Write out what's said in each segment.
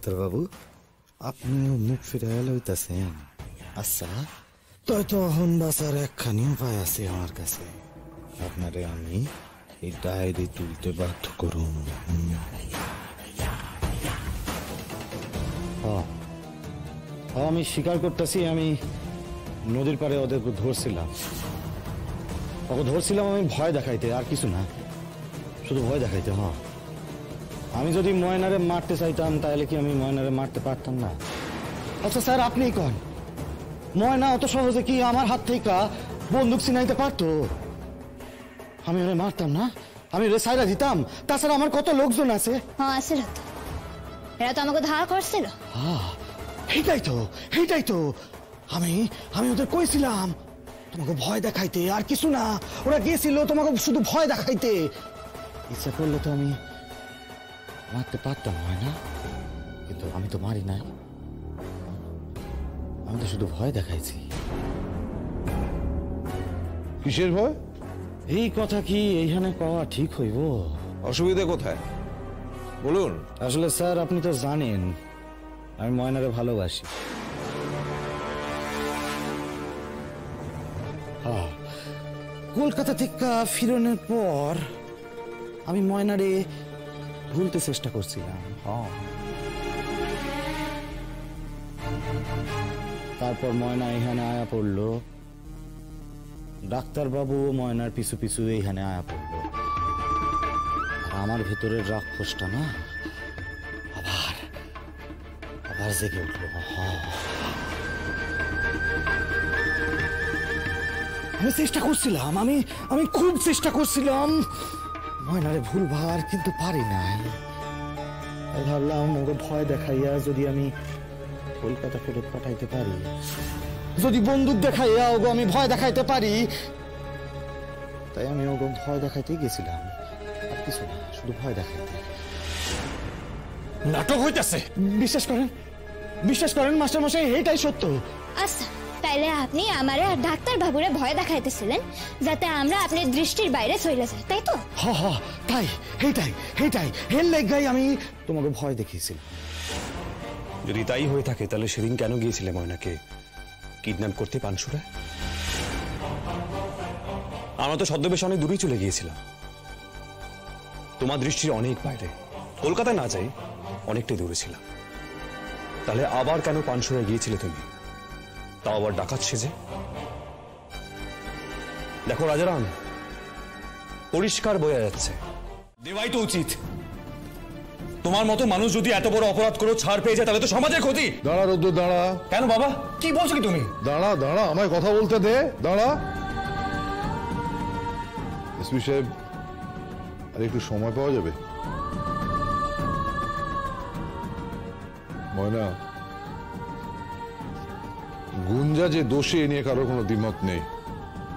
ডাক্তারবাবু, আপনিও মুখ ফিরাইয়া লইতেছেন। আচ্ছা, তাই তো এখন বাঁচার একখানি উপায় আছে আমার কাছে। আপনারে আমি এই ডায়েরি তুলতে বাধ্য করুন। আমি স্বীকার করতেছি, আমি নদীর পাড়ে ওদের ধরছিলাম। আমি ভয় দেখাইতে, আর কিছু না, শুধু ভয় দেখাইতে। আমি যদি ময়নারে মারতে চাইতাম তাহলে কি আমি ময়নারে মারতে পারতাম না? আচ্ছা স্যার, আপনিই কন, ময়না অত সহজে কি আমার হাত থেকে বন্দুক ছিনাইতে পারতো? আমি ওরে মারতাম না, আমি ওরে সাইরা দিতাম। তাছাড়া আমার কত লোকজন আছে। আছিল তো, এরা তো আমাকে ধার করছিল। এইটাই তো আমি ওদের কইছিলাম তোমাকে ভয় দেখাইতে, আর কিছু না। ওরা গেছিল তোমাকে শুধু ভয় দেখাইতে। ইচ্ছা করলে তো আমি মারতে পারতাম, হয় না? কিন্তু আমি তো মারি নাই, আমি তো শুধু ভয় দেখাইছি। কিসের ভয়? এই কথা কি এইখানে কওয়া ঠিক হইব? অসুবিধা কোথায় বলুন। আসলে স্যার, আপনি তো জানেন আমি ময়নারে ভালোবাসি। কলকাতা থেকে ফিরনের পর আমি ময়নারে ভুলতে চেষ্টা করছিলাম। তারপর ময়না এখানে আয়া পড়লো, ডাক্তারবাবু ময়নার পিছু পিছু এইখানে আয়া পড়লো। আমার ভেতরের রাক্ষসটা না আবার জেগে উঠলো। আমি চেষ্টা করছিলাম, আমি খুব চেষ্টা করছিলাম ময়নারে ভুলবার, কিন্তু পারি নাই। ভাবলাম ওকে ভয় দেখাইয়া যদি আমি কলকাতা ফেরত পাঠাইতে পারি, যদি বন্দুক দেখাইয়া ওগো আমি ভয় দেখাইতে পারি, তাই আমি ওগো ভয় দেখাইতে গেছিলাম। আর কিছু না, শুধু ভয় দেখাইতে। নাটক হইতেছে। বিশ্বাস করেন মাস্টার মশাই, এইটাই সত্য। আচ্ছা, তাইলে আপনি আমারে আর ডাক্তার বাবুরে ভয় দেখাইতেছিলেন যাতে আমরা আপনার দৃষ্টির বাইরে চলে যাই, তাই তো? তাই, এইটাই এর লেগাই আমি তোমাকে ভয় দেখিয়েছিলাম। যদি তাই হয়ে থাকে তাহলে সেদিন কেন গিয়েছিলে ময়নাকে কিডন্যাপ করতে পানসুরায়? আমরা তো ছদ্মবেশে অনেক দূরেই চলে গিয়েছিলাম, তোমার দৃষ্টির অনেক বাইরে। কলকাতায় না যাই, অনেকটাই দূরে ছিলাম। তাহলে আবার কেন পানসুরায় গিয়েছিলে তুমি, তাও আবার ডাকাত সেজে? দেখো রাজারাম, পরিষ্কার বোঝা যাচ্ছে দেওয়াই তো উচিত। তোমার মতো মানুষ যদি এত বড় অপরাধ করে ছাড় পেয়ে যায় তাহলে তো সমাজের ক্ষতি। দাঁড়া রুদ্র, দাঁড়া। কেন বাবা, কি বলছো কি তুমি? দাঁড়া, আমায় কথা বলতে দে, দাঁড়া। এসপি সাহেব, আর একটু সময় পাওয়া যাবে? ময়না, গুঞ্জা যে দোষী এ নিয়ে কারোর কোনো দ্বিমত নেই,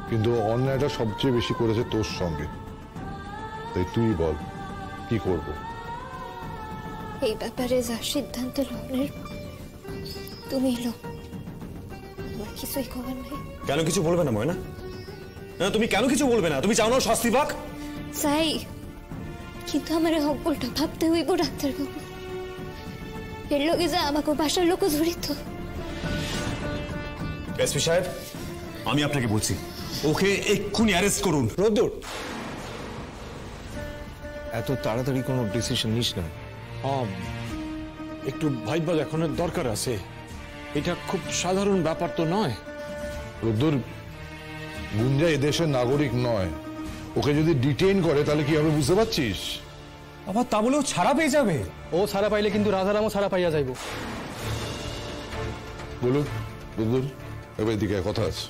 কিন্তু অন্যায়টা সবচেয়ে বেশি করেছে তোর সঙ্গে। তাই তুই বল কি করব? এই ব্যাপারে যা সিদ্ধান্ত লগ্নের তুমি লো, আমার কিছুই খবর নেই। কেন কিছু বলবে না ময়না? তুমি কেন কিছু বলবে না? তুমি চাও না শাস্তি পাক? চাই, কিন্তু আমার হকবলটা ভাবতে হইব ডাক্তার বাবু। এর লোকে যা আমাকে বাসার লোক জড়িত। এসপি সাহেব, আমি আপনাকে বলছি, ওকে এক্ষুনি অ্যারেস্ট করুন। রোদ্দুর, এত তাড়াতাড়ি কোনো ডিসিশন নিস না। একটু ভাইবা দেখানোর দরকার আছে। এটা খুব সাধারণ ব্যাপার তো নয়। রুদ্র, গুঞ্জা এদেশের নাগরিক নয়, ওকে যদি ডিটেইন করে তাহলে কি হবে বুঝতে পারছিস? আবার তা বলেও ছাড়া পেয়ে যাবে? ও ছাড়া পাইলে কিন্তু রাজারামও ছাড়া পাইয়া যাইব। বলুন রুদ্র, এবার এদিকে কথা আছে।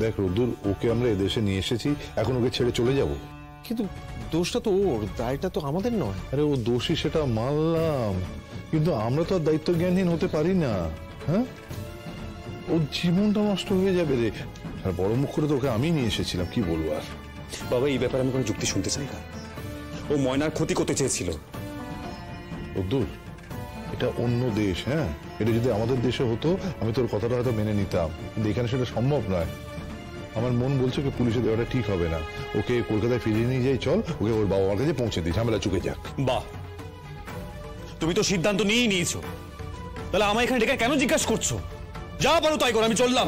দেখ রুদ্র, ওকে আমরা এদেশে নিয়ে এসেছি, এখন ওকে ছেড়ে চলে যাব? কিন্তু দোষটা তো ওর, দায়টা তো আমাদের নয়। আরে ও দোষী সেটা মানলাম, কিন্তু আমরা তো আর দায়িত্ব জ্ঞানহীন হতে পারি না। হ্যাঁ, ওর জীবনটা নষ্ট হয়ে যাবে রে। আর বড় মুখ করে তো ওকে আমি নিয়ে এসেছিলাম, কি বলবো আর। বাবা, এই ব্যাপারে আমি কোনো যুক্তি শুনতে চাই না। ও ময়নার ক্ষতি করতে চেয়েছিল। রুদ্র, এটা অন্য দেশ, হ্যাঁ, এটা যদি আমাদের দেশে হতো আমি তোর কথাটা হয়তো মেনে নিতাম, কিন্তু এখানে সেটা সম্ভব নয়। আমার মন বলছে কি পুলিশে দেওয়াটা ঠিক হবে না, ওকে কলকাতায় ফিরিয়ে নিয়ে যাই, চল ওকে ওর বাবা মার কাছে পৌঁছে দিই, ঝামেলা চুকে যাক। বাহ, তুমি তো সিদ্ধান্ত নিয়েই নিয়েছো, তাহলে আমায় এখানে ডেকে কেন জিজ্ঞাসা করছো? যা পারো তাই করো, আমি চললাম।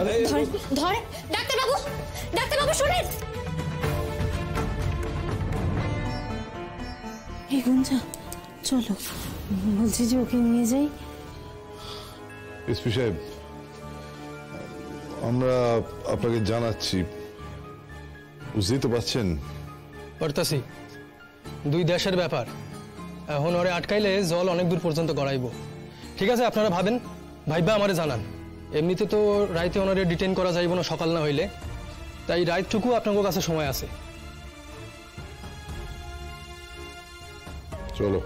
ধর ডাক্তারবাবু, ডাক্তারবাবু শুনেন। এই গুঞ্জা চলো, বলছি যে ওকে নিয়ে যাই। এসপি সাহেব, আমরা আপনাকে জানাচ্ছি, বুঝতেই তো পারছেন। পারতাছি, দুই দেশের ব্যাপার, এখন ওরে আটকাইলে জল অনেক দূর পর্যন্ত গড়াইব। ঠিক আছে, আপনারা ভাবেন, ভাইবা আমারে জানান। এমনিতে তো রাইতে ওনারে ডিটেইন করা যাইব না সকাল না হইলে, তাই রাইতটুকু আপনাদের কাছে সময় আছে। চলো।